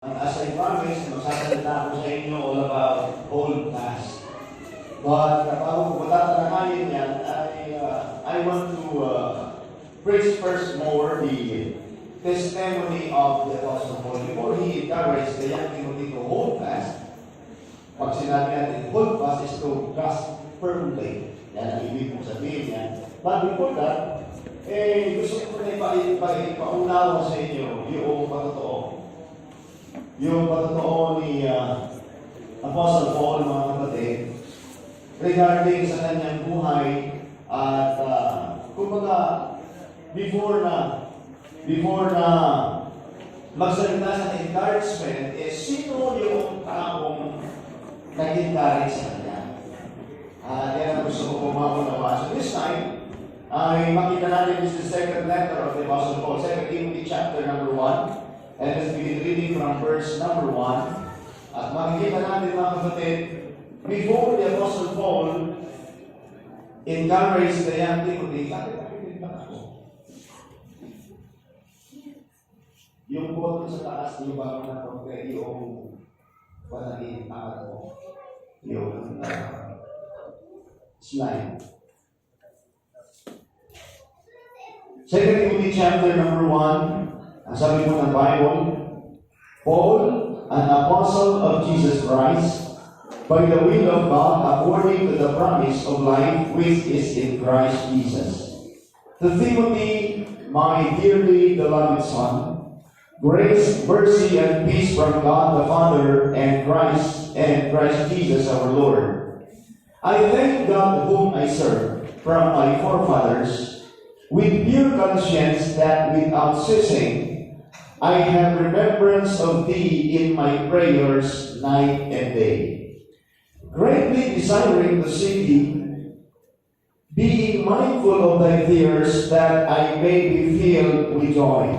As I promised, magsasalita ako sa inyo all about old past. But bago ko tatalakayin yan, I want to preach first more the testimony of the Apostle Paul before he encouraged the young Timothy to hold fast. Pag sinabi natin, hold fast is to grasp firmly. Yan ang ibig kong sabihin yan. But before that, gusto ko na ipaunawa sa inyo yung patotoo. Yung patotoo ni Apostle Paul, mga kapatid, regarding sa kanyang buhay at kumbaga, before na magsalita sa encouragement, sino yung taong nag-encourage sa kanya? Yan ang gusto ko kumaunawa. So this time, ay makita natin this is the second letter of the Apostle Paul, 2 Timothy chapter number 1. And let's begin reading from verse number 1. At makikita natin, mga kapatid, before the Apostle Paul encouraged the young Timothy, bakit ba ako? Yung button sa taas, yung bago na konti, yung panagin taas mo, yung slide. 2 Timothy chapter number 1. Ang sabi mo ng Bible, Paul, an apostle of Jesus Christ, by the will of God, according to the promise of life which is in Christ Jesus. To Timothy, my dearly beloved son, grace, mercy, and peace from God the Father and Christ Jesus our Lord. I thank God whom I serve from my forefathers with pure conscience that without ceasing I have remembrance of thee in my prayers night and day, greatly desiring to see thee, being mindful of thy tears, that I may be filled with joy.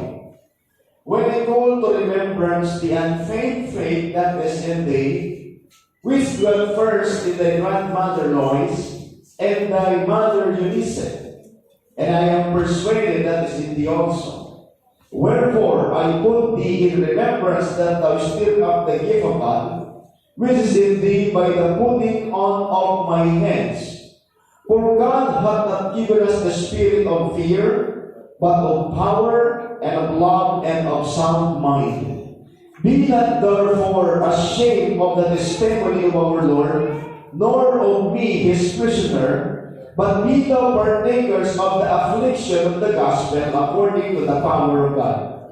When I call to remembrance the unfeigned faith that is in thee, which dwelt first in thy grandmother Lois and thy mother Eunice, and I am persuaded that is in thee also. Wherefore I put thee in remembrance that thou stir up the gift of God, which is in thee by the putting on of my hands. For God hath not given us the spirit of fear, but of power, and of love, and of sound mind. Be not therefore ashamed of the testimony of our Lord, nor of me his prisoner, but be thou partakers of the affliction of the gospel according to the power of God,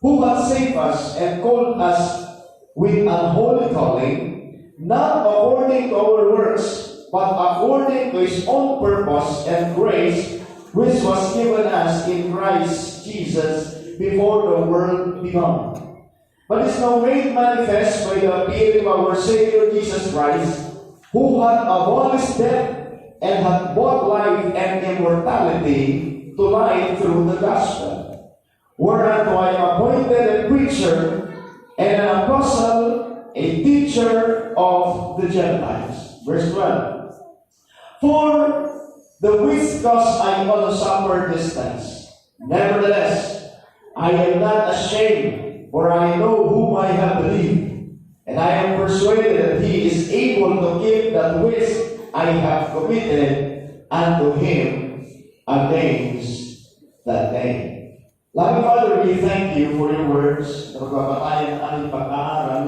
who hath saved us and called us with an holy calling, not according to our works, but according to his own purpose and grace, which was given us in Christ Jesus before the world began, but is now made manifest by the appearing of our Savior Jesus Christ, who hath abolished death and hath brought life and immortality to light through the gospel. Whereunto I am appointed a preacher and an apostle, a teacher of the Gentiles. Verse 12. For the which cause I also suffer distance. Nevertheless, I am not ashamed, for I know whom I have believed, and I am persuaded that he is able to keep that which I have committed unto him against that day. Loving Father, we thank you for your words. Pagpapatayan ng aming pag-aaral.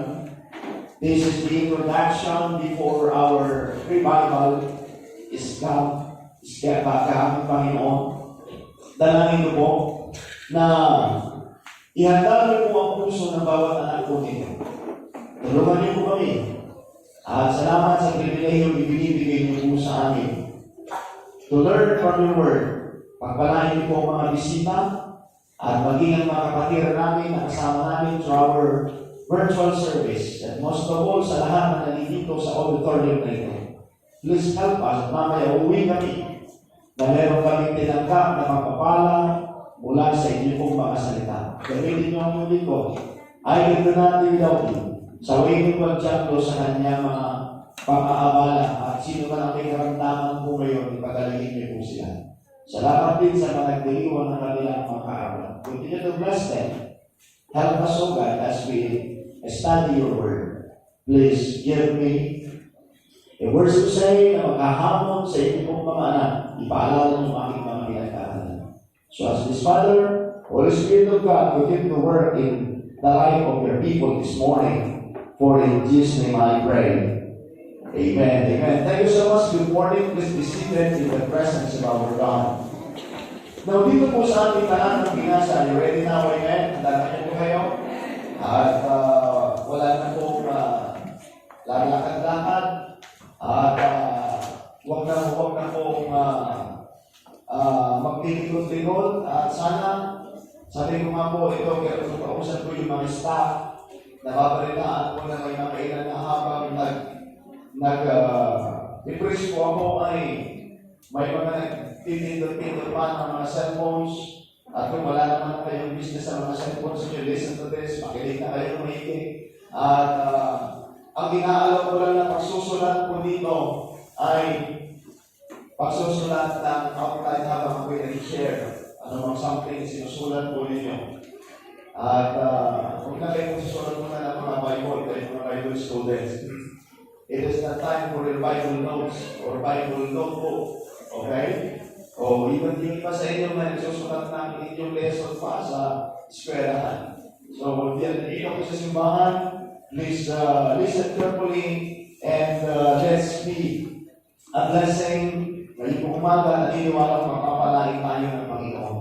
This is the introduction before our revival is come. Is kaya aming Panginoon. Dalangin ko po na ihanda niyo po ang puso ng bawat anak po ninyo. Tulungan niyo po kami. At salamat sa pribilehyo ibinibigay niyo po sa amin. To learn from your word, pagpalain niyo po ang mga bisita at maging ang mga kapatid namin na kasama namin through our virtual service. At most of all, sa lahat na nandito sa auditorium na ito. Please help us at mamaya uuwi kami na meron kaming tinanggap na magpapala mula sa inyo pong mga salita. Gamitin niyo ang ulit ko. Ay, ito natin daw sa way ko pagtiyaklo sa kanyang mga pang-aabala at sino man ang may karamdaman po ngayon, ipagalagin niyo po sila. Salamat din sa mga nagdiriwang ng kanilang mga kaabala. Continue to bless them. Help us, O God, as we study your word. Please give me a words to say na magkahamon sa inyong pong mga anak. Ipaalala ng aking mga pinagkakalan. So as this Father, Holy Spirit of God, continue to work in the life of your people this morning. For in Jesus' name I pray. Amen. Amen. Thank you so much. Good morning. Please be seated in the presence of our God. Now, dito po sa ating tanan ng binasa, you ready now? Amen? Handa na po kayo? At wala na po lalakad-lakad. At huwag na po magtilikod-likod. At sana, sabi ko nga po, ito, kaya kausap ko yung mga staff, nababalitaan ko na may mga ilan na habang nag-depress po ako ay may mga nagtitindot-tindot pa ng mga cellphones. At kung wala naman kayong business sa mga cellphones, you listen to this, makinig na kayo maigi. At ang inaalam ko lang na pagsusulat po dito ay pagsusulat ng outline habang ako'y nag-share. Ano mang something sinusulat po ninyo. At kung na kayo susulat mo na ng mga Bible, kayo mga Bible students, it is not time for your Bible notes or Bible notebook. Okay? O even yung iba sa inyo na nagsusulat ng inyong lesson pa sa eskwelahan. So, kung dito ko sa simbahan, please listen carefully and let's be a blessing. Ngayong umaga, naniniwala makapalain tayo ng Panginoon.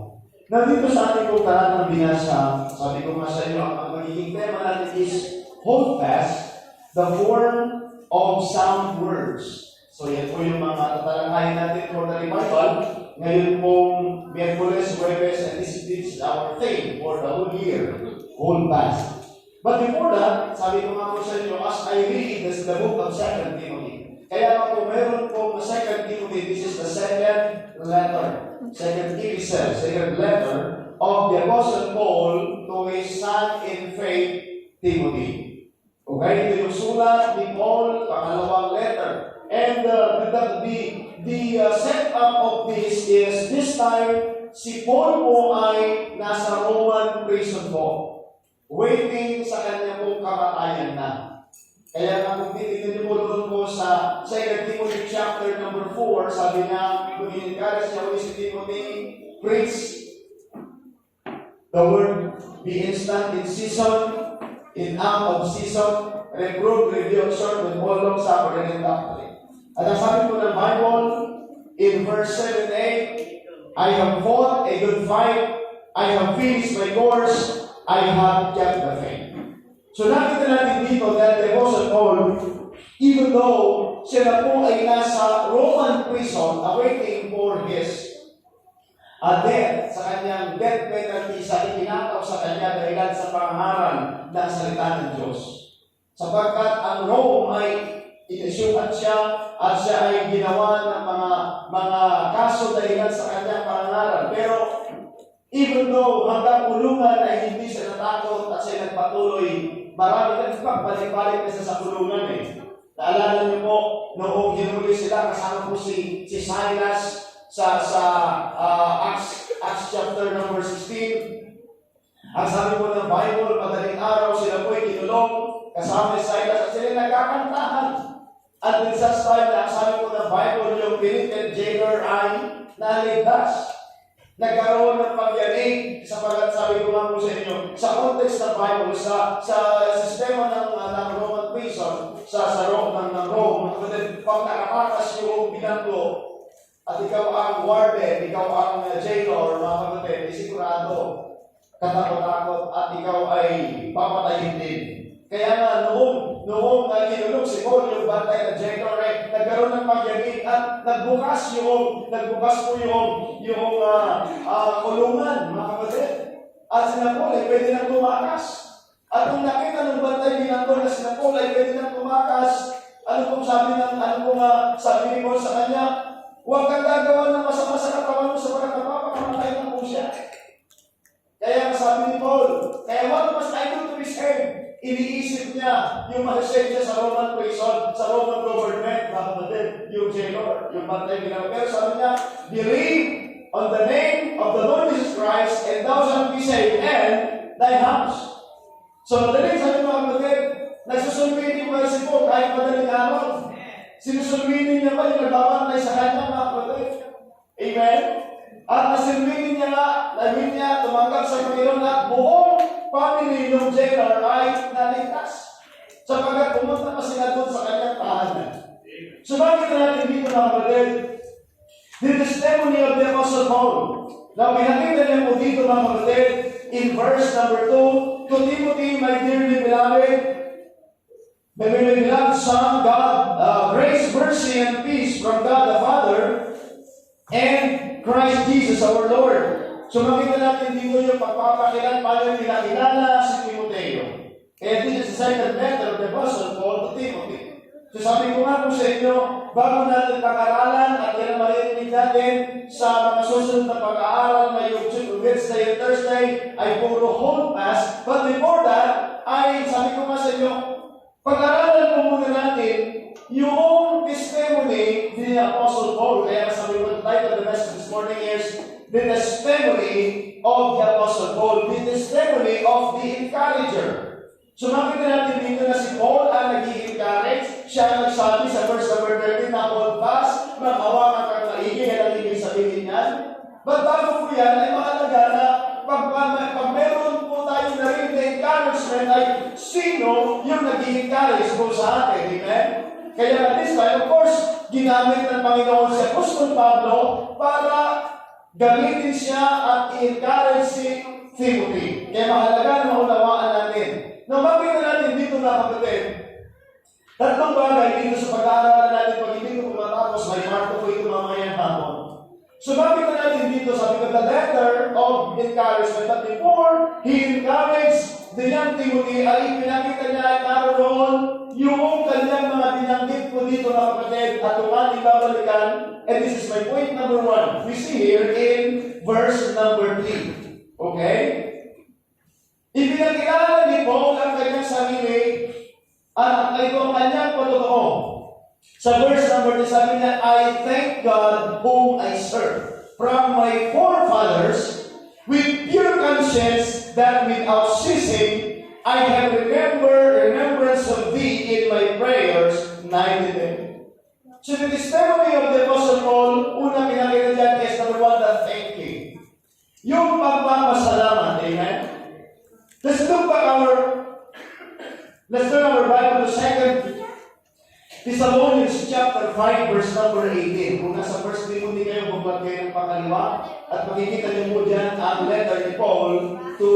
Now, dito sa ating kong tanan ng binasa, sabi ko nga sa inyo, ang magiging tema natin is hold fast the form of sound words. So, yan po yung mga tatalakayin natin for the revival. Ngayon pong Miyerkules, Huwebes, and this is our theme for the whole year. Hold fast. But before that, sabi ko nga po sa inyo, as I read this, the book of 2 Timothy. Kaya nga po, meron po 2 Timothy, this is the second letter, second letter of the Apostle Paul to his son in faith, Timothy. Okay, ito yung sulat ni Paul, pangalawang letter. And the setup of this is, this time, si Paul po ay nasa Roman prison po. Waiting sa kanya pong kamatayan na. Kaya nga kung titignan niyo po doon po sa 2 Timothy chapter number 4, sabi niya, kung in-encourage niya ulit si Timothy, preach the word, be instant in season, in out of season, reprove, rebuke, exhort with all long suffering and doctrine. At ang sabi po ng Bible, in verse 7 and 8, I have fought a good fight, I have finished my course, I have kept the faith. So nakita natin dito that the Apostle Paul, even though sila po ay nasa Roman prison awaiting for his death, sa kanyang death penalty, sa itinataw sa kanya dahilan sa pangaharan ng salita ng Diyos. Sapagkat ang Rome ay inisyuhan siya at siya ay ginawa ng mga kaso dahilan sa kanyang pangaharan. Pero even though hanggang kulungan ay hindi siya natakot at siya nagpatuloy, marami na pagbalik-balik na siya sa kulungan eh. Naalala niyo po, noong hinuli sila, kasama po si Silas sa Acts chapter number 16. Ang sabi po ng Bible, madaling araw sila po ay kinulong, kasama si Silas at sila nagkakantahan. At in such time na ang sabi po ng Bible, yung penitent jailer ay naligtas. Nagkaroon ng pagyanig sapagat sabi ko nga po sa inyo, sa context ng Bible, sa sistema ng Roman prison, sa Rome, ng Rome, pag nakatakas yung binanggo, at ikaw ang warden, ikaw ang jailer, mga kapatid, sigurado, katakot-takot, at ikaw ay papatayin din. Kaya nga noong kinulong si Paul yung bantay na jailer, nagkaroon ng pagyanig at nagbukas po yung kulungan, mga kapatid. At sina Paul ay pwede nang tumakas. At kung nakita ng bantay binanggo na sina Paul ay pwede nang tumakas, ano pong sabi ni Paul sa kanya? Huwag kang gagawa ng masama sa katawan mo sapagkat napapakamatay na po siya. Kaya sabi ni Paul, kaya what must I do to this end? Iniisip niya yung masasend siya sa Roman prison, sa Roman government, mga kapatid, yung jailer, yung bantay binanggo. Pero sabi niya, believe on the name of the Lord Jesus Christ, and thou shalt be saved, and thy house. So, madaling sabi mga kapatid, Nagsusulwinin ba si Paul kahit madaling araw? Sinusulwinin niya ba yung nagbabantay sa kanya, mga kapatid? Amen? At nasulwinin niya nga, lamin niya, tumanggap sa Panginoon at buong family ng jailer ay naligtas. Sapagkat pumunta pa sila doon sa kanyang tahanan. So bakit natin dito, mga kapatid? The testimony of the Apostle Paul. Now, pinakita niya po dito, mga kapatid, in verse number 2, to Timothy, my dearly beloved Son, God, grace, mercy, and peace from God the Father and Christ Jesus our Lord. So makita natin dito yung pagpapakilan, paano yung pinakilala si Timoteo. And this is the second letter of the Apostle Paul to Timothy. So sabi ko nga po sa inyo, bago natin pag-aralan at yan maririnig natin sa mga susunod na pag-aaral ngayong Wednesday and Thursday ay puro hold fast. But before that, ay sabi ko nga sa inyo, pag-aralan po muna natin yung testimony ni Apostle Paul. Kaya sabi ko, the title of the message this morning is the testimony of the Apostle Paul, the testimony of the encourager. So makita natin dito na si Paul ang nag-i-encourage. Siya ang nagsabi sa verse number 13 na hold fast, maghawakan kang maigi, yan ang ibig sabihin niyan. But bago po yan, ay mahalaga na pag meron po tayo na rin na encouragement ay sino yung nag-i-encourage po sa atin. Amen? Kaya at this time, of course, ginamit ng Panginoon si Apostol Pablo para gamitin siya at i-encourage si Timothy. Kaya mahalaga na maunawaan natin. Nang makita natin dito na kapatid, tatlong bagay dito sa pag-aaralan natin pag hindi ko matapos, may marko po ito mamayang hapon. So makita natin dito, sabi ko, the letter of encouragement. But before he encouraged the young Timothy, ay pinakita niya ay naroon yung kanyang mga binanggit po dito na kapatid at kung ating babalikan. And this is my point number 1. We see here in verse number 3. Okay? Ipinakilala ni Paul ang kanyang sarili at ito ang kanyang patotoo. Sa verse number 2, sabi niya, I thank God whom I serve from my forefathers with pure conscience that without ceasing I have remembrance of thee in my prayers night and day. So the testimony of the Apostle Paul, unang pinakita dyan is number 1, the thanking. Yung pagpapasalamat, amen? Let's turn our Bible to 2 Thessalonians chapter 5 verse number 18. Kung nasa 1 Timothy kayo, bumbat kayo ng pakaliwa at makikita niyo po dyan ang letter ni Paul to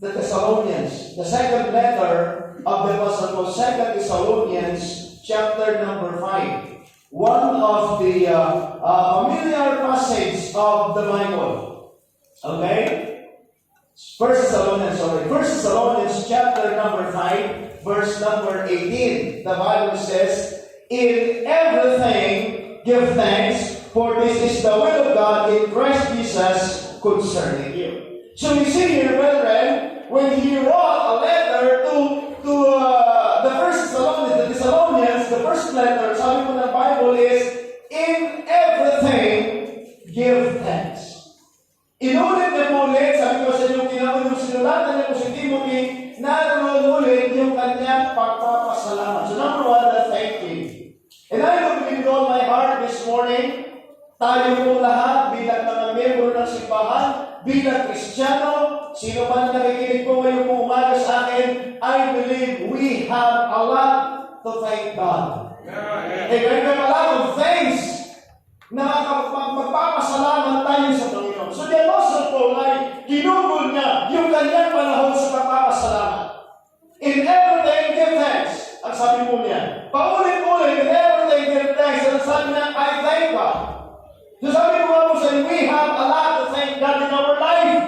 the Thessalonians. The second letter of the Apostle Paul, 2 Thessalonians chapter number 5. One of the familiar passage of the Bible. Okay? 1 Thessalonians chapter number 5, verse number 18. The Bible says, in everything give thanks, for this is the will of God in Christ Jesus concerning you. So we see here, brethren, when he wrote a letter to the Thessalonians, the first letter, sabi mo ng Bible is, in everything give thanks. Inulit niya po ulit, sabi ko sa inyo, yung sinulatan niya po si Timothy, naroon ulit yung kanyang pagpapasalamat. So number 1, the thanking. And I believe with all my heart this morning, tayo po lahat bilang mga membro ng simbahan, bilang Kristiyano, sino man nakikinig po ngayon po umaga sa akin, I believe we have a lot to thank God. Amen. We have a lot of thanks na magpapasalamat tayo sa Panginoon. So the Apostle Paul ay ginugol niya yung kanyang panahon sa pagpapasalamat. In everything, give thanks. Ang sabi po niya. Paulit-ulit, in everything, give thanks. Ang sabi niya, I thank God. So sabi ko nga po sa inyo, we have a lot to thank God in our life.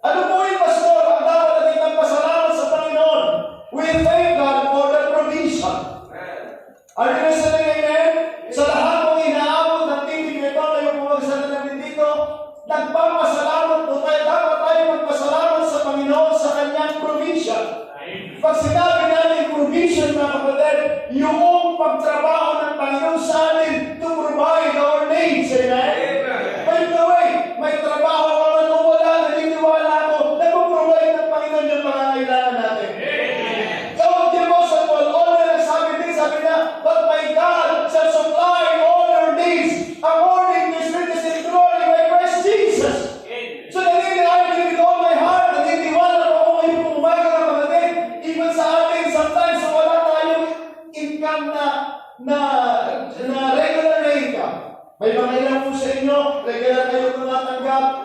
Ano po yung pastor? Ang dapat natin magpasalamat sa Panginoon. We thank God for the provision. Are you listening, amen? Sa lahat mong inaabot ng titig na ito, kayo pumagsalan natin dito, nagpapasalamat po tayo. Dapat tayo magpasalamat sa Panginoon sa kanyang provision. Pag sinabi natin provision, mga kapatid, yung pagtrabaho ng Panginoon sa atin to provide our needs. Amen? By the way, may trabaho ka man o wala, naniniwala ako, nag-provide ng Panginoon yung mga kailangan natin. So, the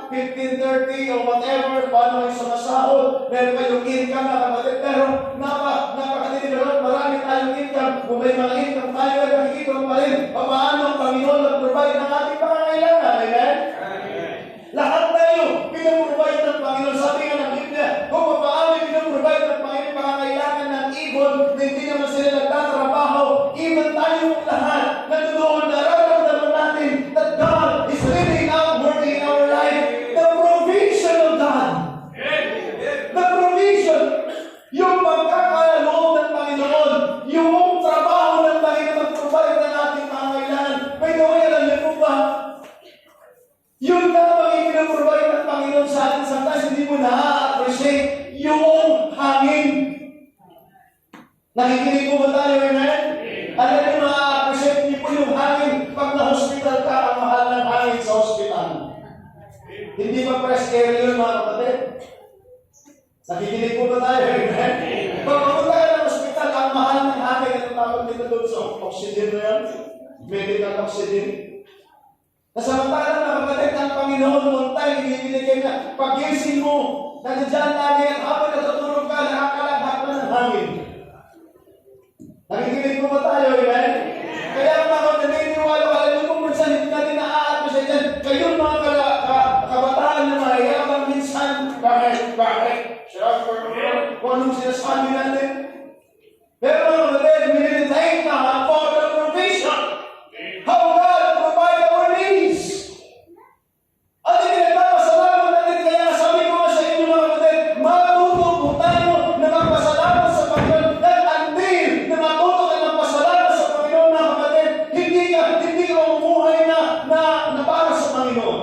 15:30 o whatever, paano kayo sumasahod, meron kayong income na kapatid, pero napakatindi naman, marami tayong income, kung may mga income tayo, nakikita mo pa rin, paano ang Panginoon mag-provide ng ating pangangailangan, amen? Lahat tayo, pinag-provide ng Panginoon. Sabi nga ng Biblia, kung paano pinag-provide ng Panginoon pangangailangan ng ibon, na hindi naman sila nagtatrabaho, even tayong lahat, nandoon, nararamdaman natin that God is living out, working in our life, the provision of God. The provision, yung pagkakaloob ng Panginoon, yung trabaho ng Panginoon, mag-provide ng ating pangangailangan. By the way, alam niyo po ba, yun na ang ipinaprovide ng Panginoon sa atin. Sometimes hindi mo na-appreciate yung hangin. Nakikinig po ba tayo, amen? Alam niyo, na-appreciate niyo po yung hangin. Pag na-hospital ka, ang mahal ng hangin sa hospital. Hindi ba fresh air yun, mga kapatid? Nakikinig po ba tayo, amen? Pag mapunta ka ng hospital, ang mahal ng hangin. Ang tawag dito doon sa oxygen na yan. Medical oxygen. Nasamantala na kapatid ng Panginoon noong tayo, ibinigay na pag-gising mo, nandiyan lagi at habang natutulog ka, nakakalaghap na ng hangin. Nakikinig mo ba tayo, amen? Kaya mga naniniwala, alam niyo kung minsan hindi natin na-a-appreciate yan. Kayo mga kabataan na mahayabang minsan, bakit? Kung anong sinasabi natin. Pero mga kapatid, minitay na for the provision. How God provide our needs. At pinagpapasalamat natin, kaya sabi ko sa inyo mga kapatid, matuto po tayo na magpasalamat sa Panginoon. At until na matuto ka ng pasalamat sa Panginoon mga kapatid, hindi ka umuhay na para sa Panginoon.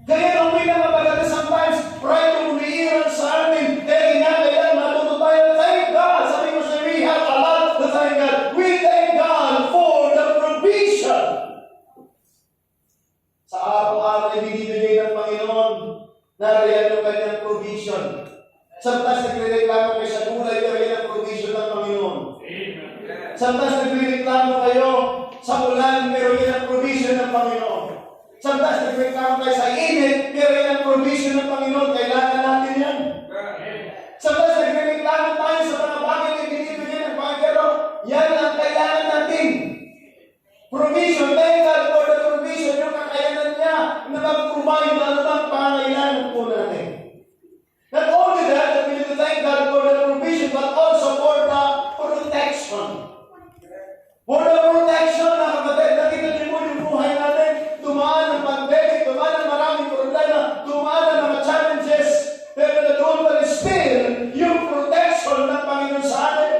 Kaya nung may namapagati sometimes, pride yung umiiran sa amin, kaya kinakailan matuto tayo, thank God. Sabi ko sa we have a lot to thank God. We thank God for the provision. Sa araw-araw ay binibigay ng Panginoon, nariyan yung kanyang provision. Sometimes nagre-reklamo kayo sa gulay, pero yan ang provision ng Panginoon. Sometimes nagre-reklamo kayo sa ulan, pero yan ang provision ng Panginoon. Sometimes nagre-reklamo kayo sa init, pero yan ang provision ng Panginoon. Kailangan natin yan. Sometimes nagre-reklamo tayo sa mga bagay na binibigay ng Panginoon, pero yan ang kailangan natin. Provision, thank God for the provision, yung kakayanan niya na mag-provide na anumang pangangailangan po natin. Not only that, we need to thank God for the provision, but also for the protection. For the protection, na kapatid, nakita niyo po yung buhay natin, tumaan ng pandemic, tumaan ng maraming problema, tumaan ng mga challenges, pero nandun pa rin still yung protection ng Panginoon sa atin.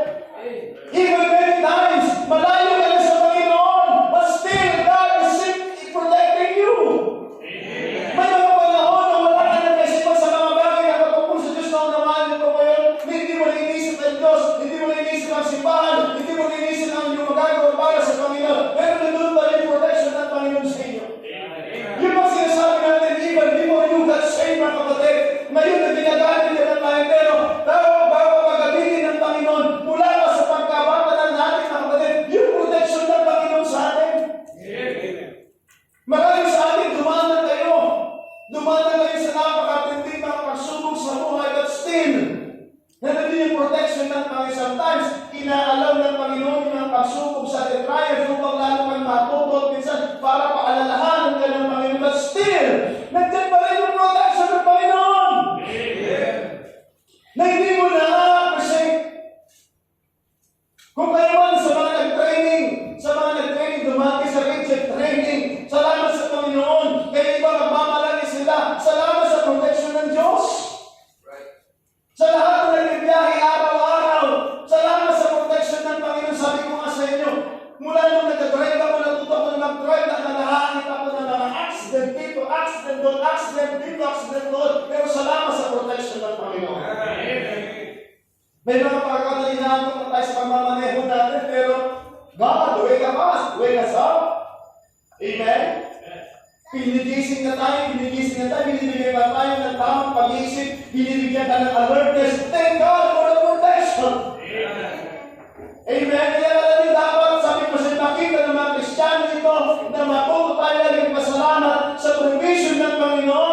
Even many times, malayo ka na sa Panginoon, but still God is protecting you. May mga panahon na wala ka na kaisipan sa mga bagay na kapag sa Diyos na unawaan niyo po ngayon, hindi mo na inisip ang Diyos, hindi mo na inisip ang simbahan, hindi mo na inisip ang yung magagawa para sa Panginoon, pero nandun pa rin protection ng Panginoon sa inyo. Yung mga sinasabi natin, even before you got saved, mga kapatid, ngayon na ginagamit niya ng tayo, pero bago pagamitin ng Panginoon, mula pa sa pagkabata ng natin, mga kapatid, yung protection ng Panginoon sa atin. Marami sa atin, dumaan na kayo sa napakatindi mga pagsubok sa buhay, but still, nandun yung protection ng Panginoon. Sometimes, inaalam ng Panginoon yung pagsubok sa ating trials upang lalo kang matutol minsan para paalalahanan ka ng Panginoon. But still, nandiyan pa rin yung protection ng Panginoon. Na hindi mo na-appreciate. Kung kayo man sa mga nag-training, dumati sa reject training, salamat sa Panginoon. Kaya iba nagmamalaki sila, salamat sa protection ng Diyos. Sa lahat na nagbibiyahe araw-araw, salamat sa protection ng Panginoon. Sabi ko nga sa inyo, mula nung nag-drive ako, natuto ko na mag-drive, nakakakit ako ng mga accident dito, accident doon, accident dito, accident doon. Pero salamat sa protection ng Panginoon. May mga pagkakataon na inaantok na tayo sa pagmamaneho natin, pero God, wake us up. Amen? Pinigising na tayo, binibigyan pa tayo ng tamang pag-iisip, binibigyan ka ng alertness. Thank God for the protection. Amen? Kaya alam niyo dapat, sabi ko sa nakita ng mga Kristiyano ito, na matuto tayo laging pasalamat sa provision ng Panginoon.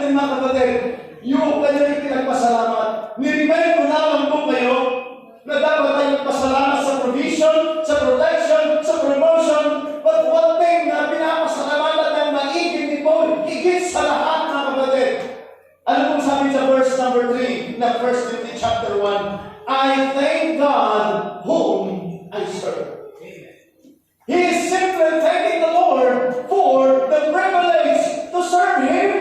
natin mga kapatid, yung kanyang pinagpasalamat. Niremind ko naman po kayo na dapat tayo magpasalamat sa provision, sa protection, sa promotion. But one thing na pinapasalamatan ng maigit ni Paul, higit sa lahat mga kapatid. Ano pong sabi sa verse number 3 na 1 Timothy chapter 1? I thank God whom I serve. He is simply thanking the Lord for the privilege to serve Him.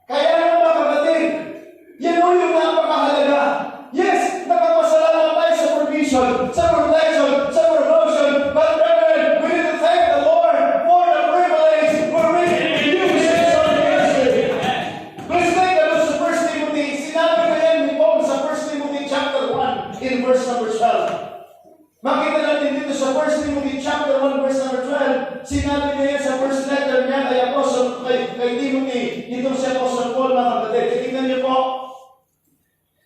Kaya naman mga kapatid, yan o yung napakahalaga. Yes, nakapasalamat tayo sa provision, sa protection, sa promotion, but brethren, we need to thank the Lord for the privilege for which He uses our ministry. Please take a look sa 1 Timothy. Sinabi ko yan ni Paul sa 1 Timothy chapter 1 in verse number 12. Makita natin dito sa 1 Timothy chapter 1 verse number 12, sinabi niya sa first letter niya kay Apostle, kay Timothy, dito si Apostle Paul mga kapatid. Tingnan niyo po,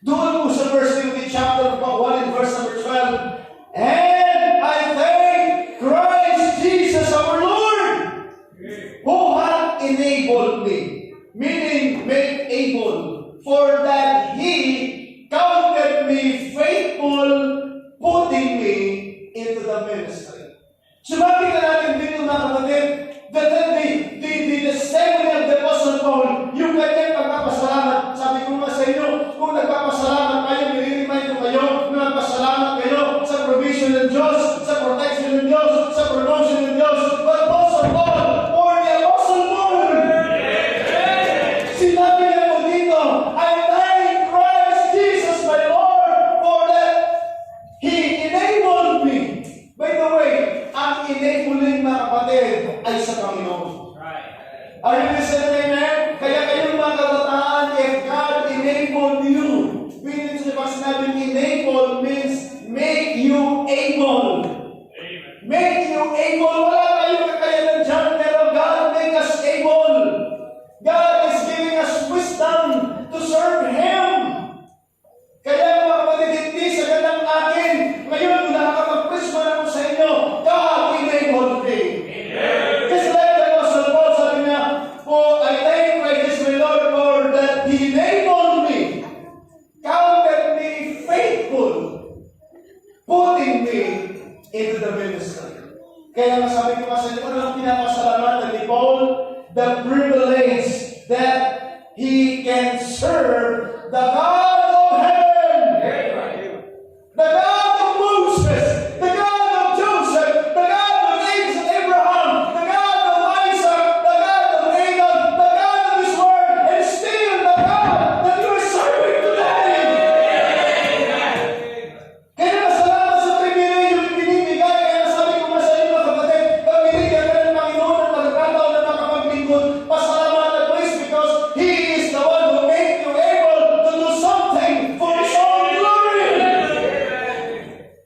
doon po sa 1 Timothy chapter 1 in verse number 12, and I thank Christ Jesus our Lord, who hath enabled me, meaning made able, for that He counted me faithful, putting me into the ministry. Sumabi na natin dito mga kapatid, that the testimony of the Apostle Paul, yung kanyang pagpapasalamat, sabi ko nga sa inyo, kung nagpapasalamat kayo, nire-remind ko kayo, na nagpasalamat kayo sa provision ng Diyos, sa protection ng Diyos, sa promotion ng Diyos, but also Paul, for the Apostle Paul. Sinabi niya po dito, I thank Christ Jesus my Lord for that He enabled me. By the way, ang enabling mga kapatid ay sa Panginoon. Are you listening, amen? Kaya kayong mga kabataan, if God enabled you, meaning sa pag sinabing enable means make you able. Make you able. Wala kayong kakayanan dyan, pero God make us able. God is giving us wisdom to serve Him. Kaya mga kapatid, hindi sa ganang akin. Ngayon, nakakapag-prisma na ko sa inyo, God enabled me. Just like the Apostle Paul, sabi niya, oh, I thank Christ my Lord for that He enabled me, counted me faithful, putting me into the ministry. Kaya masabi ko kasi, ano ang pinapasalamatan ni Paul? The privilege that he can serve the God of heaven, the God of Moses, the God of Joseph, the God of Abraham, the God of Isaac, the God of Jacob, the God of His Word, and still the God that you are serving today. Kaya masalamat sa privilege yung binibigay. Kaya sabi ko nga sa inyo mga kapatid, pag binigyan ka ng Panginoon ng pagkakataon na makapaglingkod, pasalamatan mo is because He is the one who made you able to do something for His own glory.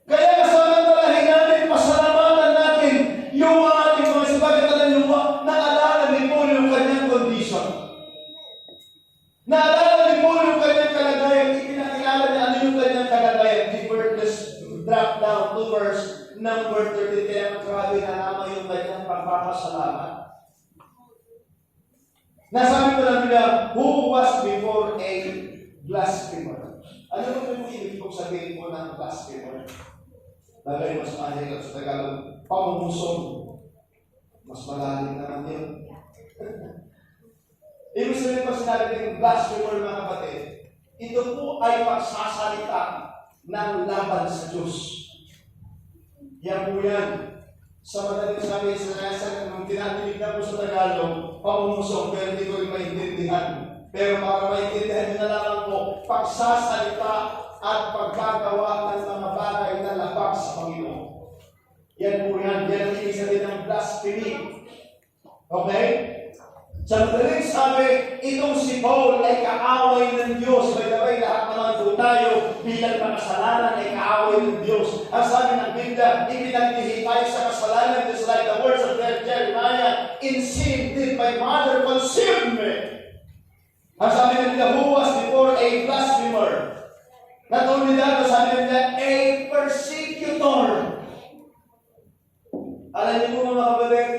Kaya kasamantalahin natin, pasalamatan natin yung ating mga sabagat na lupa, naalala ni Paul yung kanyang condition. Naalala ni Paul yung kanyang kalagayan, ipinakilala niya ano yung kanyang kalagayan. Let's drop down to verse number 30. Kaya grabe na naman yung kanyang pagpapasalamat. Nasabi ko lang nila, who was before a blasphemer? Ano mo yung ibig kong sabihin ko ng blasphemer? Bagay mas mahirap sa Tagalog, pamumusong. Mas malalim naman yun. Ibig sabihin pa sinabi ng blasphemer mga kapatid, ito po ay pagsasalita ng laban sa Diyos. Yan po yan. Sa madaling sabi sa nung tinatinig ko sa Tagalog, pamumusong, pero hindi ko rin maintindihan. Pero para maintindihan nyo na lang po, pagsasalita at pagkagawa ng mga bagay na labag sa Panginoon. Yan po yan. Yan ang ibig sabihin ng blasphemy. Okay? Sa madaling sabi, itong si Paul ay kaaway ng Diyos. By the way, lahat naman po tayo bilang makasalanan ay kaaway ng Diyos. Ang sabi ng Biblia, ipinagdihi tayo sa kasalanan, just like the words of Jeremiah, in sin did my mother conceive me. Ang sabi ng Biblia, who was before a blasphemer? Not only that, ang sabi ng Biblia, a persecutor. Alam niyo po mga kapatid,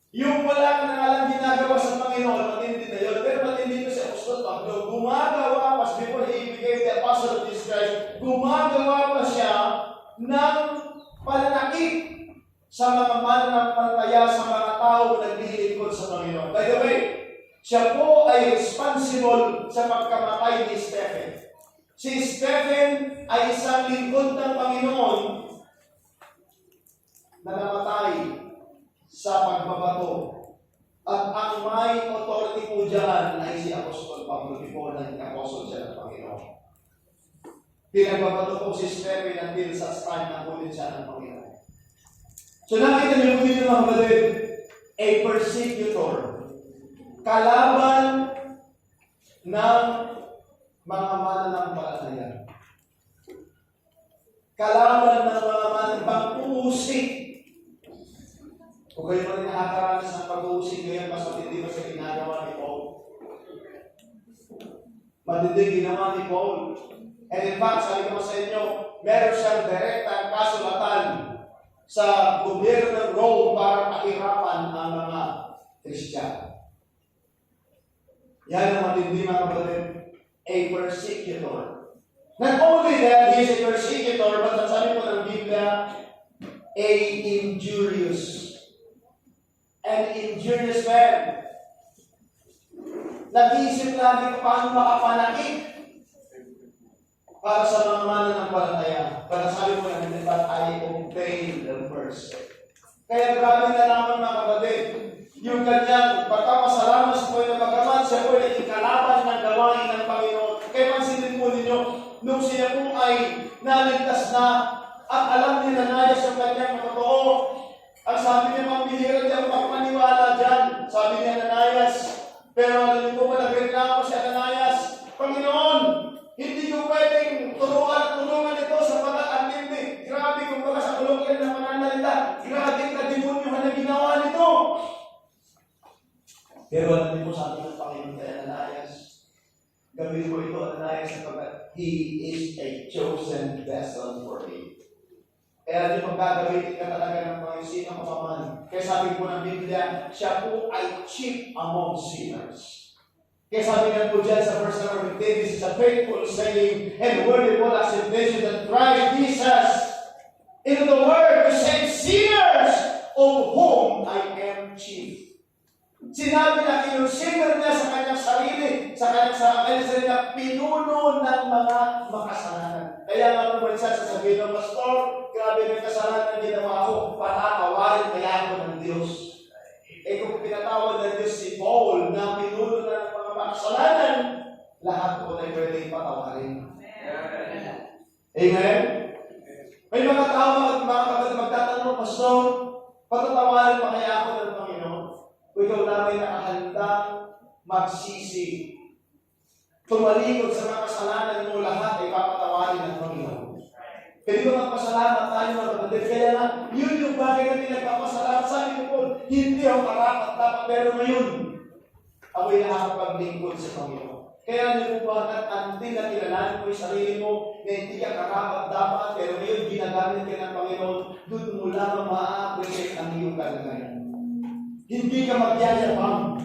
yung wala ka nang alam ginagawa sa Panginoon, Panginoon, matindi na yun. Pero matindi ko si Apostol Pablo, gumagawa pa, before he became the apostle of Jesus Christ, gumagawa pa siya ng pananakit sa mga mananampalataya, sa mga tao na naglilingkod sa Panginoon. By the way, siya po ay responsible sa pagkamatay ni Stephen. Si Stephen ay isang lingkod ng Panginoon na namatay sa pagbabato. At ang may authority po dyan ay si Apostol Pablo before naging apostle siya ng Panginoon. Pinagbabato po si Stephen until sa time na kunin siya ng Panginoon. So nakita niyo po dito mga kapatid, a persecutor. Kalaban ng mga mananampalataya. Kalaban ng mga mananampalataya. Kung kayo rin nakakaranas ng pag-uusig ngayon, mas matindi ba sa ginagawa ni Paul? Matindi ginawa ni Paul. And in fact, sabi ko sa inyo, meron siyang direktang kasulatan sa gobyerno ng Rome para pahirapan ang mga Kristiyano. Yan ang matindi mga kapatid, a persecutor. Not only that, he is a persecutor, but sabi po ng Biblia, a injurious. An injurious man. Nag-iisip lagi kung paano makapanakit para sa mga mananampalataya. Para sabi mo lang, that I obey the first. Kaya grabe na naman mga kapatid, yung kanyang pagkapasalamat sa Panginoon na bagaman siya po ay naging kalaban ng gawain ng Panginoon. Kaya pansinin po ninyo, nung siya po ay naligtas na at alam ni Ananias sa kanyang totoo, ang sabi niya, pambihira niya ang magpaniwala dyan. Sabi niya, Ananias. Pero alam niyo po ba, nagreklamo si Ananias, Panginoon, hindi ko pwedeng tulungan ito sa pagkakantindi. Grabe kung baka sa kulungan ng mananalita. Grabe ka demonyohan na ginawa nito. Pero alam niyo po, sabi ng Panginoon kay Ananias, gawin mo ito, Ananias, sapagkat he is a chosen vessel for me. Kaya yung magagamitin ka talaga ng mga sino kapaman. Kaya sabi po ng Biblia, siya po ay chief among sinners. Kaya sabi nga po dyan sa verse number 15, this is a faithful saying and wordable acceptation that Christ Jesus in the word to save sinners, of whom I am chief. Sinabi na kinonsider niya sa kanyang sarili, sa kanyang sarili na pinuno ng mga makasalanan. Kaya nga po sa sasabihin ng pastor, grabe may kasalanan ginawa ko, patatawarin kaya ako ng Diyos. Eh kung pinatawad ng Diyos si Paul na pinuno na ng mga makasalanan, lahat po na pwedeng patawarin. Amen? May mga tao at mga kapatid magtatanong, pastor, patatawarin pa kaya ako ng Panginoon? Kung ikaw namin nakahandang magsisi, tumalikod sa mga kasalanan mo, lahat ay papatawarin ng Panginoon. Kaya ba magpasalamat tayo mga kapatid? Kaya na, yun yung bagay na pinagpapasalamat sa akin po. Hindi ako karapat dapat, pero ngayon, ako'y nakakapaglingkod sa Panginoon. Kaya niyo po bakit until na kilalanin mo yung sarili mo na hindi ka karapat dapat, pero ngayon ginagamit ka ng Panginoon, doon mo lamang ma-appreciate ang iyong kalagayan. Hindi ka magyayabang.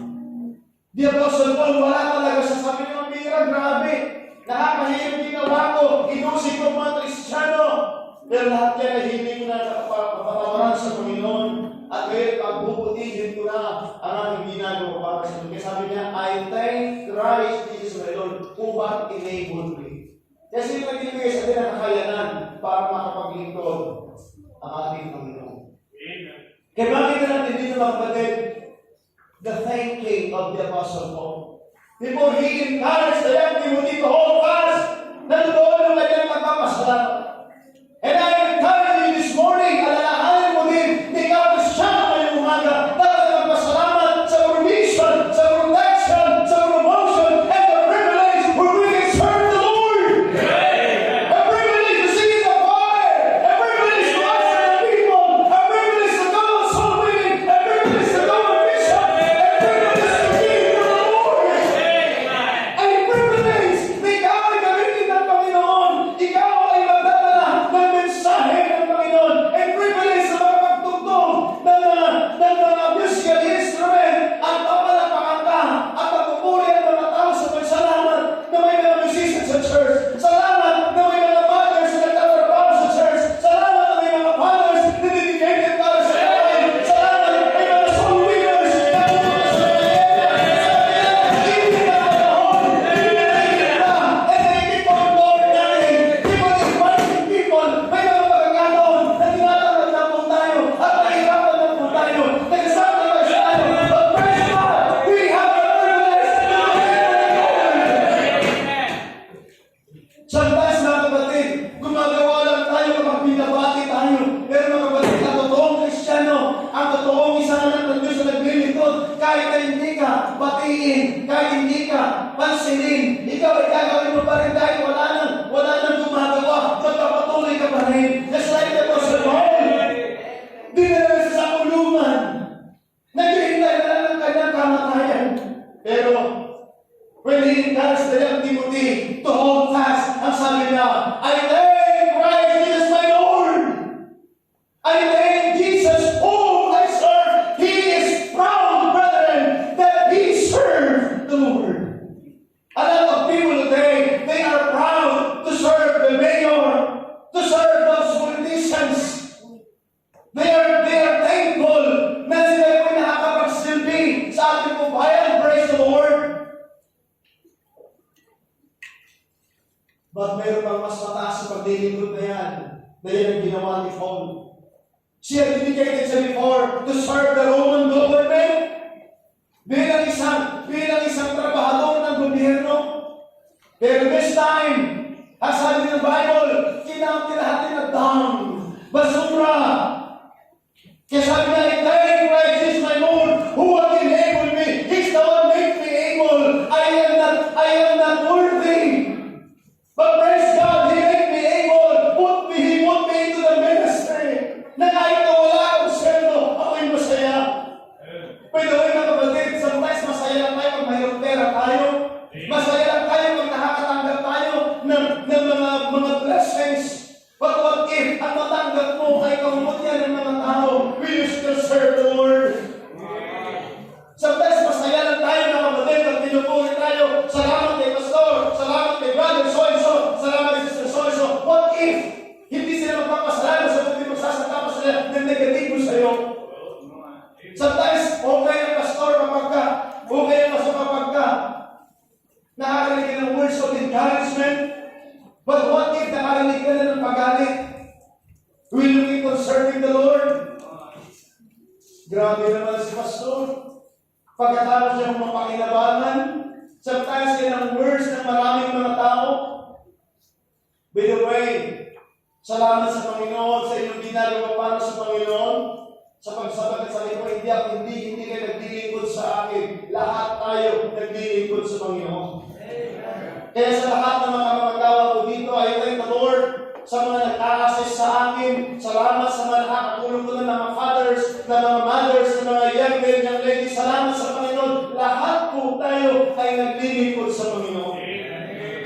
Di Apostle Paul, wala talaga sa sabi ng bira, grabe. Nakakahirap ginawa ko, inusik ko mga Kristiyano. Pero lahat yan ay hindi ko na kapatawaran sa Panginoon. At ngayon, pagbubutihin ko na ang aking ginagawa para sa Panginoon. Kaya sabi niya, I thank Christ Jesus my Lord who hath enabled me. Kasi nagbibigay sa atin ang kakayanan para makapaglingkod ang ating Panginoon. Amen. Kaya makita natin dito mga kapatid, the thanking of the Apostle Paul. Before he encouraged the young Timothy to hold fast, nandoon ang kanyang magpapasalamat. And I encourage you this morning, alalahanin mo din, ikaw Kristiyano ngayong umaga, dapat magpasalamat sa provision, sa protection, sa promotion, and the privilege where we can serve the Lord. Amen. A privilege to see the fire, a privilege to answer the people, a privilege to go on soul winning, a privilege to go on mission, a privilege to give to the Lord. A privilege na ikaw ay gamitin ng Panginoon, ikaw ay magdadala ng mensahe kahit na hindi ka batiin, kahit hindi ka pansinin, ikaw ay gagawin mo pa rin dahil wala nang gumagawa, magpapatuloy ka pa rin. Just like the Apostle Paul, dinala sa kulungan, naghihintay na lang ng kanyang kamatayan. Pero, when he encouraged the young Timothy to hold fast, ang sabi niya, I thank Christ Jesus my Lord. I thank Jesus whom I serve. He is proud, brethren, that he served the Lord. A lot of people today, they are proud to serve the mayor, to serve those politicians. They are thankful na sila po nakakapagsilbi sa ating bayan. Praise the Lord. But meron pang mas mataas sa paglilingkod na yan ang ginawa ni Paul. Siya dedicated siya before to serve the Roman government bilang isang trabahador ng gobyerno. Pero this time, ang sabi ng Bible, kinakilahati na down, basura. Kaya sabi niya, I thank Christ is my Lord, who has enabled me. He's the one made me able. I am not worthy. But praise God, He made me able. He put me into the ministry. Na kahit na wala akong sweldo, ako'y masaya. By the way, mga kapatid, sometimes masaya lang tayo pag mayroong pera tayo. Masaya lang tayo pag nakakatanggap tayo ng mga blessings. But what if ang matanggap mo ay kamutyan ng mga tao? Will you still serve the Lord? Sometimes masaya lang tayo na kapatid pag pinupuri tayo. Salamat kay Pastor, salamat kay Brother so-and-so, salamat kay Sister so-and-so. What if hindi sila magpapasalamat sa hindi magsasanta pa sila ng negatibo sa iyo? Sometimes, okay ang pastor kapag ka, okay ang pastor kapag ka, nakakarinig ka ng words of encouragement. But what if nakarinig ka na ng pagalit? Will you keep on serving the Lord? Grabe naman si pastor. Pagkatapos niya mapakinabangan, sometimes yan ang words ng maraming mga tao. By the way, salamat sa Panginoon sa inyong ginagawa para sa Panginoon. Sa pagsabat at sa likod, hindi kayo naglilingkod sa akin. Lahat tayo naglilingkod sa Panginoon. Kaya sa lahat ng mga kamagawa ko dito, I thank the Lord sa mga nag-a-assist sa akin. Salamat sa mga nakakatulong ko na mga fathers, na mga mothers, na mga young men, young ladies. Salamat sa Panginoon. Lahat po tayo ay naglilingkod sa Panginoon.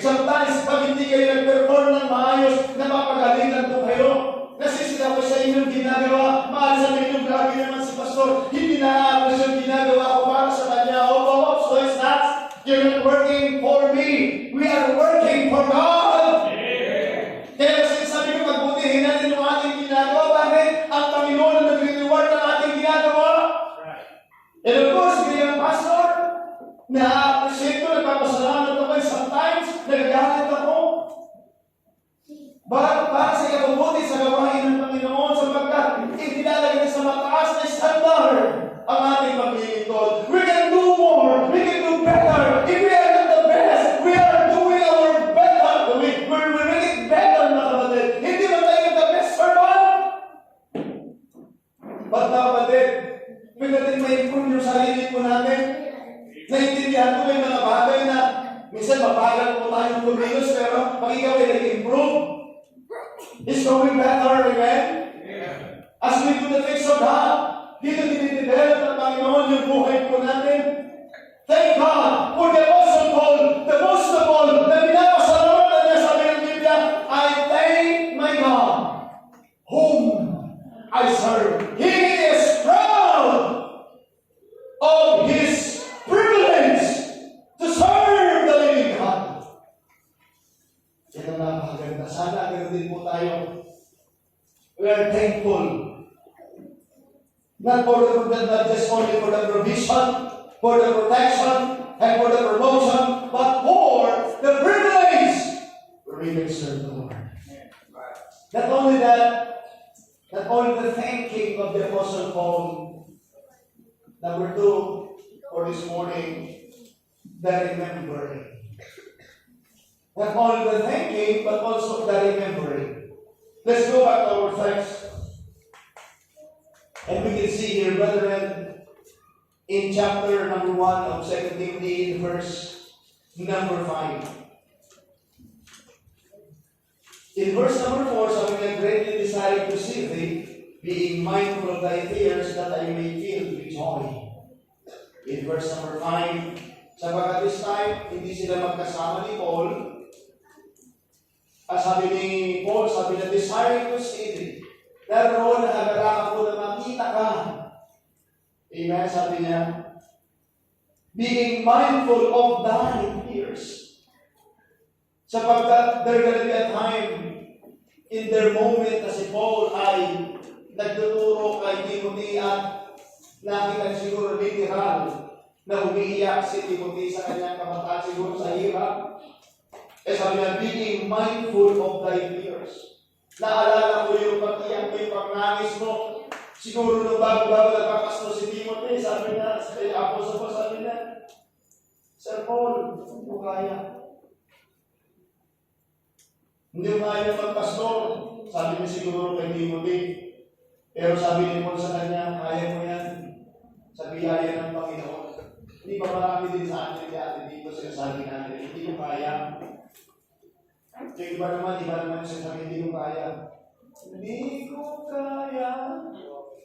Sometimes, pag hindi kayo nag-perform ng maayos, napapagalitan po kayo. Nasisira ko sa inyong ginagawa. Mahal sa inyong grabe naman si Pastor. Hindi na-aapos yung ginagawa ko para sa kanya. Oh, so it's not. You're not working for me. We are working for God. Kaya sabi ko, magbutihin natin yung ating ginagawa. Bakit? Ang Panginoon ang nag-reward ng ating ginagawa. And of course, bilang pastor, na-appreciate ko, nagpapasalamat ako. Sometimes, nagagalit ako. Para sa ikabubuti sa gawain ng Panginoon sapagkat itilalagay sa mataas na standard ang ating paglilingkod. We can do more. We can do better. If we are not the best, we are doing our better. We're making better, mga kapatid. Hindi ba tayo the best servant? But mga kapatid, may natin ma-improve yung sarili po natin. Naintindihan ko may mga bagay na minsan mabagal po tayong kumilos pero pag ikaw ay nag-improve, it's going better, amen? Yeah. As we do the things of God, dito dinidevelop ng Panginoon yung buhay po natin. Thank God for the Apostle Paul, the most of all, na pinapasalamatan niya sa ng Biblia, I thank my God, whom I serve. He is proud of His privilege to serve the living God. Yan ang napakaganda. Sana ganoon din po tayo. We are thankful. Not just only for the provision, for the protection, and for the promotion, but for the privilege where we can serve the Lord. Not only that, not only the thanking of the Apostle Paul. Number 2, for this morning, the remembering. Not only the thanking, but also the remembering. Let's go back to our text. And we can see here, brethren, in chapter number 1 of 2 Timothy, in verse number 5. In verse number 4, sabi niya, greatly desiring to see thee, being mindful of thy tears, that I may feel with joy. In verse number 5, sabagat this time, hindi sila magkasama ni Paul. Sabi ni Paul, sabi niya, desiring to see thee. Naroon, nag-alala ko na makita ka. Amen, sabi niya, being mindful of thy tears. Sapagkat there will be a time in their moment na si Paul ay nagtuturo kay Timothy at nakita siguro literal na umiiyak si Timothy sa kanyang kabataan siguro sa hirap. Sabi niya, being mindful of thy tears. Naalala ko yung pag-iyak mo, yung pagnangis mo. Siguro nung bago-bago nagpakas mo si Timothy, sabi niya, sa Apostle Paul, sabi niya, Sir Paul, hindi mo kaya. Hindi mo kaya magpastor. Sabi niya siguro kay Timothy. Pero sabi ni Paul sa kanya, kaya mo yan. Sa biyaya ng Panginoon. Hindi ba marami din sa atin dati dito sinasabi natin, hindi mo kaya. Yung iba naman sinasabi, hindi mo kaya. Hindi ko kaya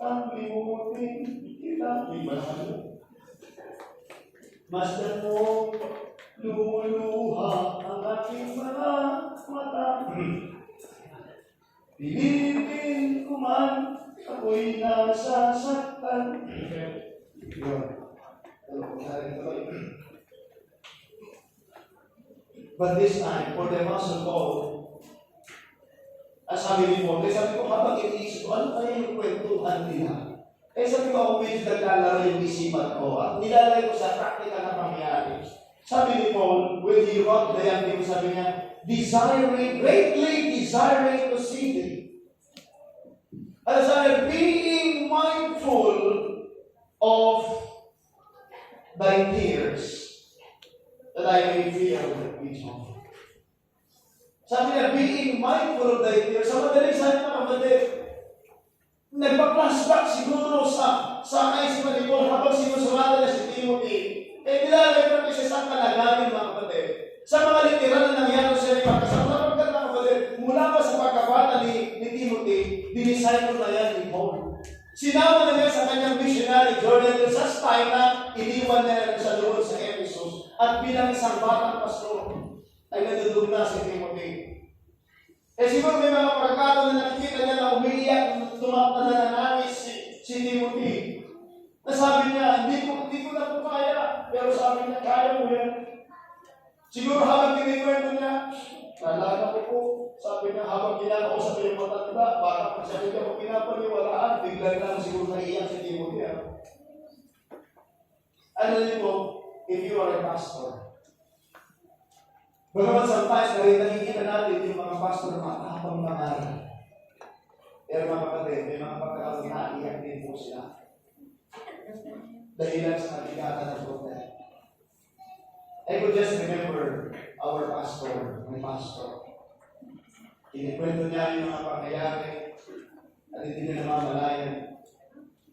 ang limutin kita. Iba naman yun. Masdan mo, lumuluha ang aking mga mata. Pilipin ko man, ako'y nasasaktan. But this time, for the Apostle Paul, sabi ni Paul, sabi ko, habang iniisip ko, ano kaya yung kwentuhan nila? Sabi ko, ako medyo naglalaro yung isipan ko at nilalagay ko sa practical na pangyayari. Sabi ni Paul, when he wrote the young people, sabi niya, greatly desiring to see thee. At sabi, being mindful of thy tears, that I may feel with joy. Sabi niya, being mindful of thy tears. Sa madaling sabi mga kapatid, nagpa-flashback siguro sa kaisipan ni Paul habang sinusulatan niya si Timothy. Nilalagay ko siya sa kalagayan mga kapatid. Sa mga literal na nangyari siya ni Pagkasama. Sapagkat mga kapatid, mula pa sa pagkabata ni Timothy, dinisciple na yan ni Paul. Sinama na niya sa kanyang missionary journey sa time na iniwan niya sa doon sa Ephesus at bilang isang batang pastor ay nadudog na si Timothy. Siguro may mga pagkakataon na nakikita niya na umiiyak, tumakta na nangangis si Timothy. Nasabi niya, hindi ko na po kaya. Pero sabi niya, kaya mo yan. Siguro habang tinikwento niya, nalala ko po, sabi niya, habang kinakausap niya yung matanda, baka pag sabi niya kung pinapaniwalaan, biglang lang siguro naiiyak si Timothy. Ano niyo po, if you are a pastor, bagaman sometimes nakikita natin yung mga pastor na matapang mangaral. Pero mga kapatid, may mga pagkakaroon na iyak din po sila. Dahilan sa nabigatan ng problema. I could just remember our pastor, my pastor. Kinikwento niya yung mga pangyayari at hindi na namamalayan.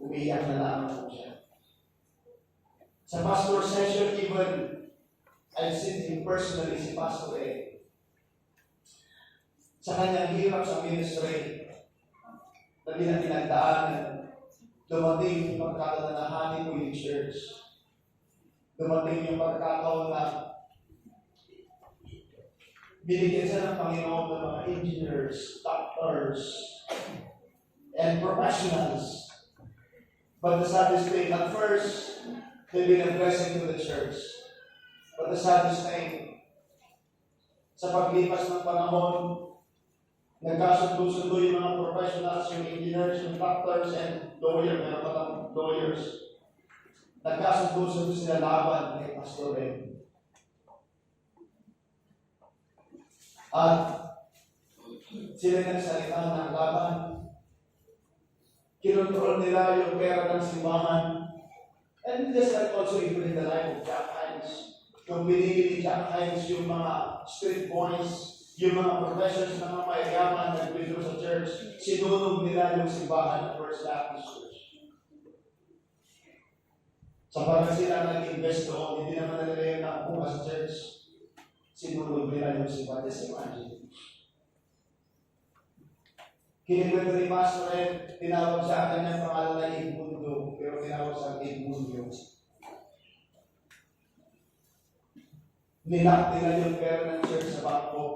Umiiyak na lamang po siya. Sa pastor session, even I've seen him personally, si Pastor A. Sa kanyang hirap sa ministry, na pinagdaanan, dumating yung pagkataon na nahanin mo yung church. Dumating yung pagkataon na binigyan siya ng Panginoon ng mga engineers, doctors, and professionals. But the saddest thing, at first, they've been a blessing to the church. But the saddest thing, sa paglipas ng panahon, nagkasundo-sundo yung mga professionals, yung engineers, yung doctors, and lawyers, meron pa lang lawyers. Nagkasundo-sundo sila laban kay Pastor Ben. At sila nagsalita ng laban. Kinontrol nila yung pera ng simbahan. And just like also even in the life of Jack Hines. Yung binili ni Jack Hines yung mga street boys, yung mga professors na mga mayayaman nag-withdraw sa church, sinunog nila yung simbahan ng First Baptist Church. Sapagat sila nag-invest doon, hindi naman nila yung nakakuha sa church. Sinulog nila yung simpatya. Imagine. Kinikwento ni Pastor Ed, tinawag sa akin ng pangalan na Igmundo, pero tinawag sa Igmundo. Ninak nila yung pera ng church sa bangko.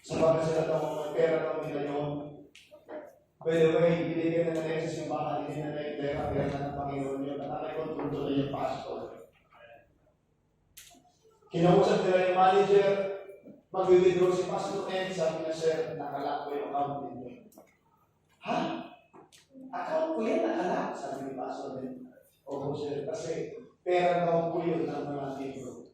Sapagat sila daw mga pera daw nila yun. By the way, binigyan na nila sa simbahan, hindi na nila yung pera na ng Panginoon yun. Nakakay-control na yung pastor. Kinausap nila yung manager, mag-withdraw si Pastor Ed, sabi niya, sir, nakalak ko yung account ninyo. Ha? Account ko yan, nakalak? Sabi ni Pastor Ed. Opo, sir, kasi pera daw po yun ng mga libro.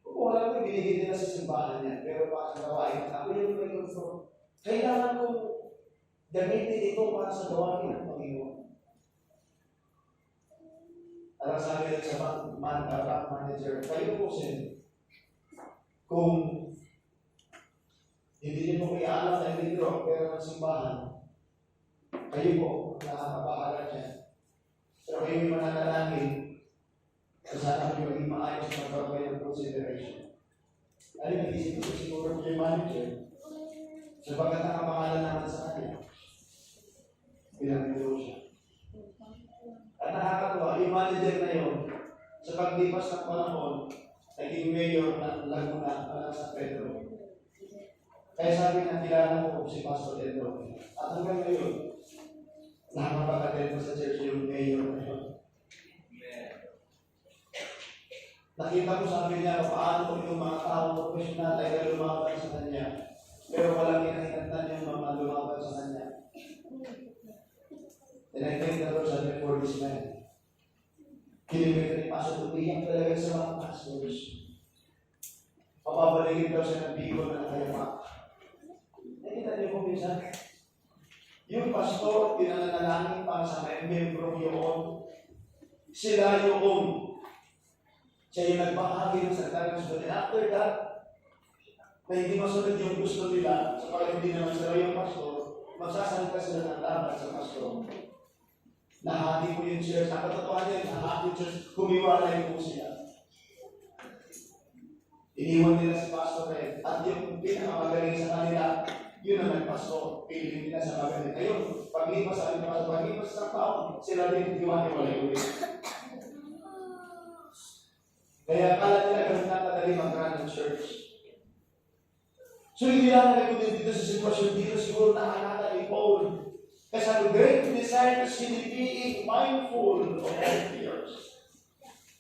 Wala ko binigyan nila sa simbahan niya, pero para sa gawain, ako yung may control. Kailangan kong gamitin ito para sa gawain ng Panginoon. Alam sabi rin sa bank manager, kayo po sir, kung hindi niyo po iaalap na libro, pero ng simbahan, kayo po, nakakabahala dyan. Pero kayo yung mananalangin, sana kayo maging maayos na magkakaroon ng consideration. Ano yung nag-isip ko siguro ko yung manager, sapagat nakapangalan naman sa kanya, pinag-ito siya. At nakakatuwa, yung manager na yun, sa paglipas ng panahon, naging mayor ng Laguna, ng San Pedro. Kaya sabi na kilala ko si Pastor Pedro. At hanggang ngayon, nakapag-attend mo sa church yung mayor na yun. Nakita ko sabi niya, paano yung mga tao professional ay lumaban sa kanya. Pero walang kinahinatan yung mga lumaban sa kanya. And I thank the Lord for this man. Kinimita ni Pastor, tumiyak talaga sa mga pastors. Papabaligin daw siya ng bigo na nakayama. Nakita niyo po minsan, yung pastor, pinananalangin para sa mga membro yun. Sila siya yung nagbahagi ng salita ng gusto. And after that, na hindi masunod yung gusto nila, sapagkat hindi naman sila yung pastor, magsasalita sila ng laban sa pastor. Nahati po yung church. Ang katotohanan yan, nahati yung church, kumiwalay po siya. Iniwan nila si Pastor Ed. At yung pinakamagaling sa kanila, yun ang nagpastor. Piling nila sa magaling. Ayun, paglipas sa kanila, paglipas sa taon, sila rin iwan-iwalay ulit. Kaya akala nila ganun na kadali mag-run ng church. So hindi lang nalagod dito sa sitwasyon dito, siguro nakalala ni Paul. Kasi ang great desire is really being mindful of our fears.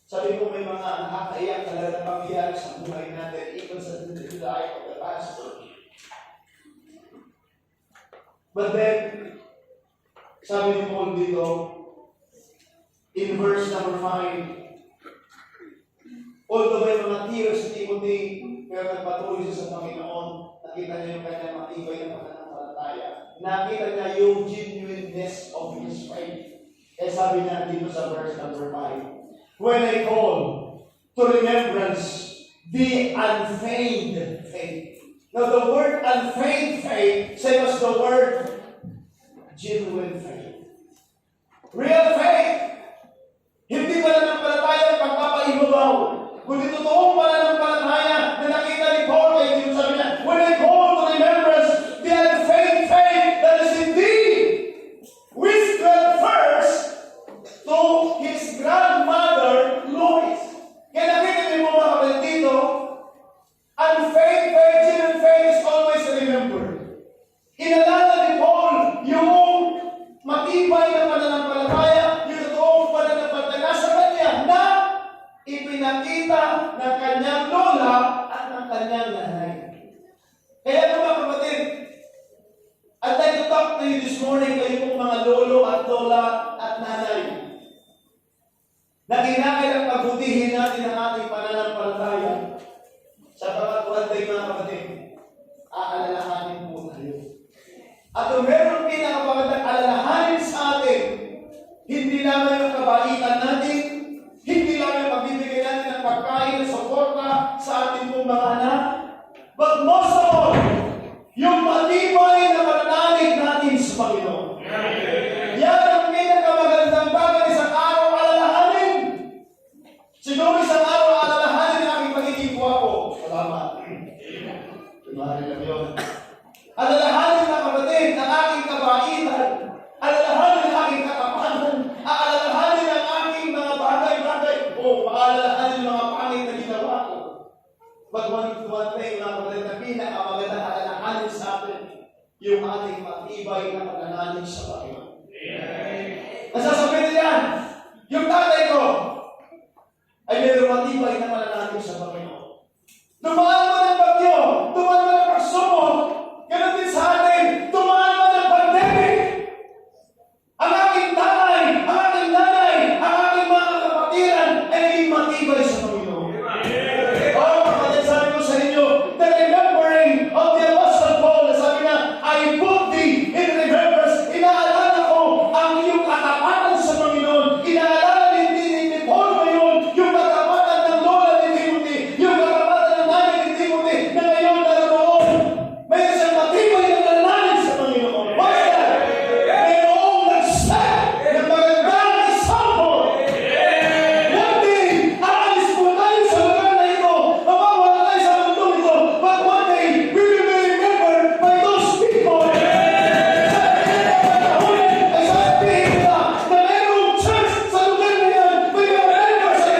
Sabi ko may mga nakakaiyak talaga na pangyayari sa buhay natin, even sa life of the pastor. But then, sabi ni Paul dito, in verse number 5, although may mga tears sa Timothy, pero nagpatuloy siya sa Panginoon, nakita niya yung kanyang matibay na pananampalataya. Nakita niya yung genuineness of his faith. Kaya sabi niya dito sa verse number 5, when I call to remembrance the unfeigned faith. Now the word unfeigned faith, same as the word genuine faith. Real faith. Hindi pananampalataya pagpapaibabaw. Kundi totoong pananampalataya na nakita ni Paul kay Tim, sabi niya, when I call to remembrance the unfeigned faith that is indeed which dwelt first to his grandmother Lois. Kaya nakita niyo mga kapatid dito, unfeigned faith, genuine faith is always remembered. Inalala ni Paul yung matibay na pananampalataya, yung totoong pananampalataya sa kanya na ipinakita ng kanyang lola at ng kanyang nanay. Kaya mga kapatid, I'd like to talk to you this morning, kayo pong mga lolo at lola at nanay, na kinakailang pagbutihin natin ang ating pananampalataya. Sa pagkatuan tayo mga kapatid, aalalahanin po tayo. At kung meron pinakapagandang alalahanin sa atin, hindi lamang yung kabaitan natin, hindi lamang yung pagbibigay natin ng pagkain at suporta sa ating pong mga anak, but most of all, yung matibay na pananalig natin sa Panginoon. Yan ang pinakamagandang bagay But one thing na pinakamagandang alalahanin sa atin, yung ating matibay na pananalig sa Panginoon. Nasasabihin niyan, yung tatay ko ay mayroong matibay na pananalig sa Panginoon. Dumaan man ang bagyo, dumaan man ang pagsubok, ganun din sa atin, dumaan man ang pandemic. Ang aking tatay, ang aking nanay, ang aking mga kapatiran ay naging matibay sa Panginoon. Oh, kapatid, sabi ko sa inyo, the remembering of the Apostle Paul, sabi niya, I put thee in remembrance. Inaalala ko ang iyong katapatan sa Panginoon. Inaalala ni Paul ngayon, yung katapatan ng lola ni Timothy, yung katapatan ng nanay ni Timothy, na ngayon naroon. May isang matibay na pananalig sa Panginoon. What's that? Mayroong nag-set ng magandang example. One day, aalis po tayo sa lugar na ito. Mawawala tayo sa mundong ito. But one day, we will be remembered by those people. Ay sabihin nila na mayroong church sa lugar na yan. We will remember sa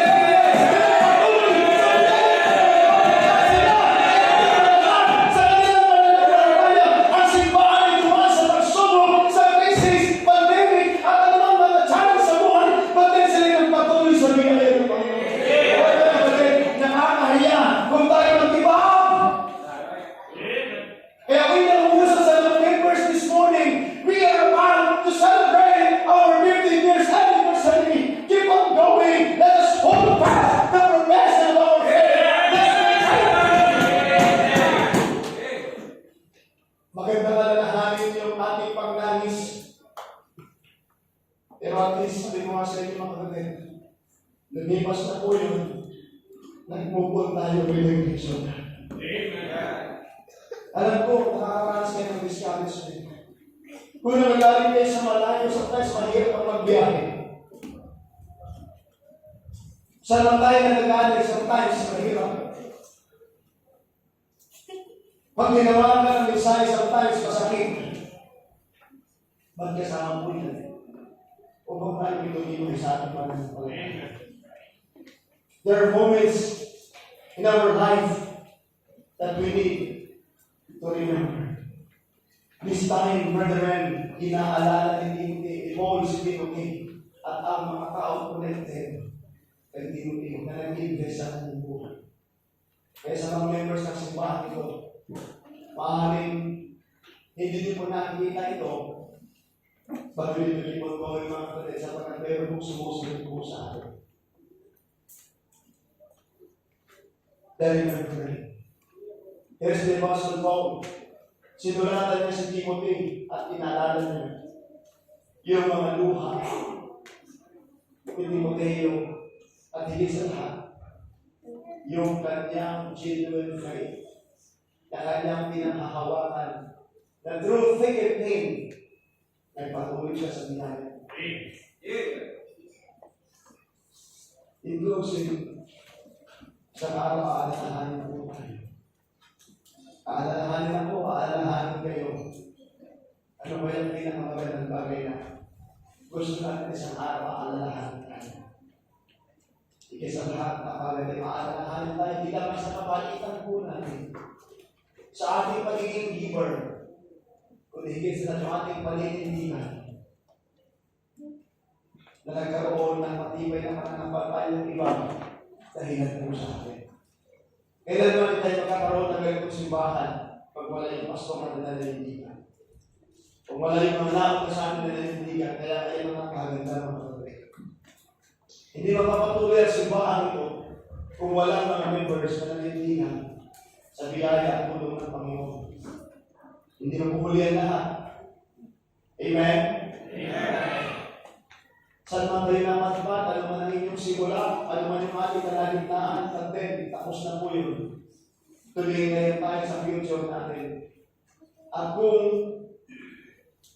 ang simbahan ay dumaan sa pagsubok, sa krisis, pandemic, at anumang mga challenge sa buhay, but then sila nagpatuloy sa bigay ng Panginoon. Nakakahiya kung tayo magtibag. Kaya we know who sa mga members this morning, we are about to celebrate our 15 years anniversary. Keep on going. Let us hold fast the profession of our faith. Magandang alalahanin yung ating pagnangis. Pero at least, sabi ko nga sa inyo mga kapatid, lumipas na po yun, nag-move on tayo bilang Kristo. Alam ko, nakakaranas kayo ng discouragement. Kung nanggaling kayo sa malayo, sometimes mahirap ang magbiyahe. Saan man tayo nagagaling, sometimes mahirap. Pag ginawa ka ng mensahe, sometimes masakit. Ba't kasama po yan? O kung tayo ito sa ating pananampalataya. There are moments in our life that we need to remember. This time, brethren, inaalala ni Timothy, Paul si Timothy, at ang mga tao connected kay Timothy na nag-invest sa kanyang buhay. Kaya sa mga members ng simbahan ito, maaaring hindi din po nakikita ito, patuloy na limon ko yung mga kapatid sapagkat meron pong sumusunod po sa atin. Dahil remembering. Here's the Apostle Paul. Sinulatan niya si Timothy at inaalala niya yung mga luha ni Timoteo at higit sa lahat yung kanyang genuine faith na kanyang pinanghahawakan na through thick and thin nagpatuloy siya sa biyaya. In closing, sa araw aalalahanin po tayo. Aalalahanin ako, aalalahanin kayo. Ano ba yung pinakamagandang bagay na gusto natin isang araw aalalahanin tayo? Ikis sa lahat na pagdating aalalahanin tayo, hindi lang sa kapalitan po natin. Sa ating pagiging giver, kundi higit sa ating paninindigan na nagkaroon ng matibay na pananampalataya ng iba dahilan po sa atin. Kailan naman tayo magkakaroon ng ganitong simbahan pag wala yung pastor na nananindigan? Kung wala yung mga naon sa amin na nananindigan, kaya kayo mga kaganda mga kapatid. Hindi mapapatuloy ang simbahan ito kung walang mga members na nananindigan sa biyaya at tulong ng Panginoon. Hindi mapuhuli ang lahat. Amen? Amen. Saan man kayo namatbat, ano man ang inyong simula, ano man yung ating kalagitnaan, content, tapos na po yun. Tuloy ngayon tayo sa future natin. At kung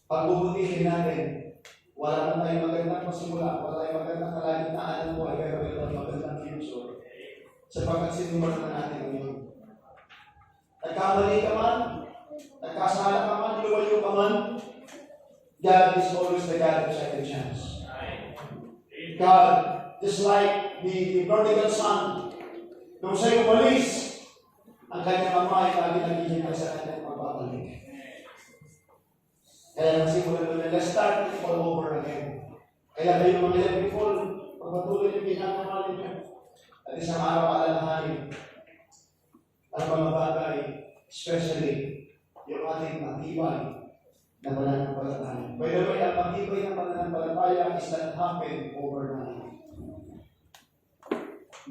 pagbubutihin natin, wala man tayong magandang pasimula, wala tayong magandang kalagitnaan ng buhay, pero mayroon magandang future. Sapagkat sinumara na natin ngayon. Nagkamali ka man, nagkasala ka man, lumayo ka man, God is always the God of second chance. God, just like the prodigal son, nung siya'y umalis, ang kanyang ama ay lagi naghihintay sa kanyang pagbabalik. Kaya nagsimula doon na, let's start it all over again. Kaya kayo mga young people, pagpatuloy yung ginagawa ninyo. At isang araw alalahanin ang mga bagay, especially yung ating matibay na pananampalataya. By the way, ang matibay na pananampalataya is not happen overnight.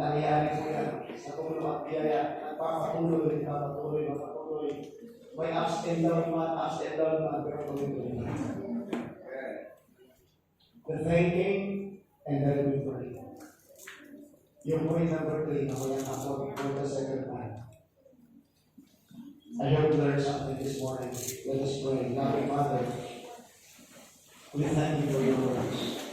Nangyayari ko yan sa tulong at biyaya, nagpapatuloy. May ups and down man, pero tuloy-tuloy. The thanking and the remembering. Yung point number 3 na walang ako for the second time. I hope you learned something this morning. Let us pray. Loving Father, we thank you for your words.